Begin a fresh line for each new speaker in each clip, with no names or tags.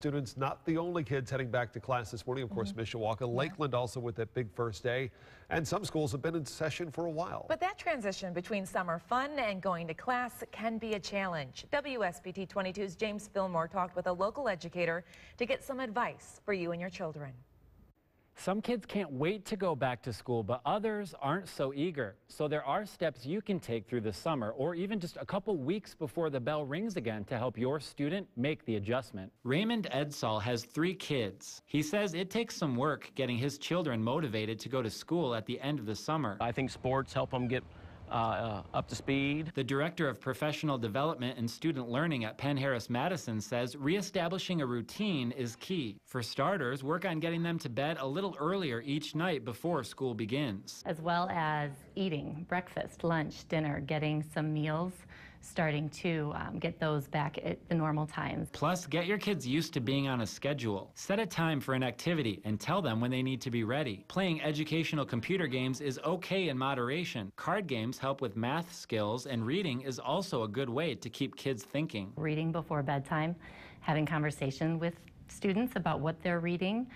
Students, not the only kids heading back to class this morning. Of course, Mishawaka, Lakeland also with that big first day. And some schools have been in session for a while.
But that transition between summer fun and going to class can be a challenge. WSBT-22's James Fillmore talked with a local educator to get some advice for you and your children.
Some kids can't wait to go back to school, but others aren't so eager. So there are steps you can take through the summer or even just a couple weeks before the bell rings again to help your student make the adjustment. Raymond Edsall has 3 kids. He says it takes some work getting his children motivated to go to school at the end of the summer.
I think sports help them get up to speed.
The director of professional development and student learning at Penn Harris Madison says reestablishing a routine is key. For starters, work on getting them to bed a little earlier each night before school begins.
As well as eating breakfast, lunch, dinner, getting some meals, starting to get those back at the normal times.
Plus, get your kids used to being on a schedule. Set a time for an activity and tell them when they need to be ready. Playing educational computer games is okay in moderation. Card games help with math skills, and reading is also a good way to keep kids thinking.
Reading before bedtime, having conversation with students about what they're reading,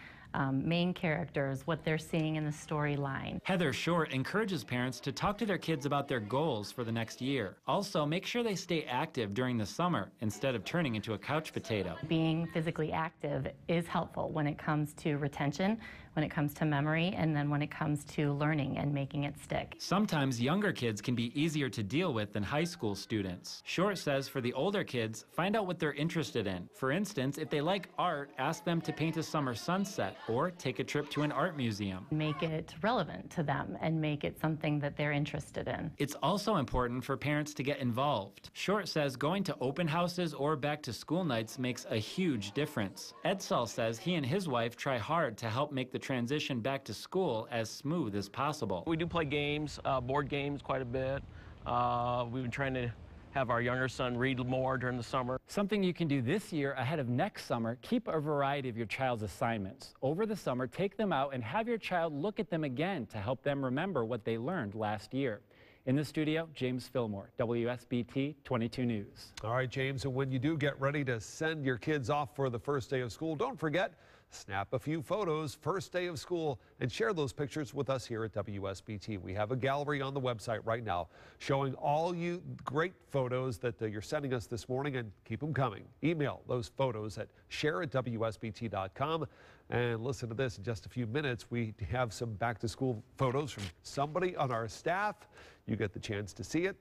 main characters, what they're seeing in the storyline.
Heather Short encourages parents to talk to their kids about their goals for the next year. Also, make sure they stay active during the summer instead of turning into a couch potato.
Being physically active is helpful when it comes to retention, when it comes to memory, and then when it comes to learning and making it stick.
Sometimes younger kids can be easier to deal with than high school students. Short says for the older kids, find out what they're interested in. For instance, if they like art, ask them to paint a summer sunset or take a trip to an art museum.
Make it relevant to them and make it something that they're interested in.
It's also important for parents to get involved. Short says going to open houses or back to school nights makes a huge difference. Edsall says he and his wife try hard to help make the transition back to school as smooth as possible.
We do play games, board games quite a bit. We've been trying to have our younger son read more during the summer.
Something you can do this year ahead of next summer, keep a variety of your child's assignments. Over the summer, take them out and have your child look at them again to help them remember what they learned last year. In the studio, James Fillmore, WSBT 22 News.
All right, James, and when you do get ready to send your kids off for the first day of school, don't forget, snap a few photos first day of school and share those pictures with us here at WSBT. We have a gallery on the website right now showing all you great photos that you're sending us this morning, and keep them coming. Email those photos at share@wsbt.com. And listen to this, in just a few minutes, we have some back to school photos from somebody on our staff. You get the chance to see it.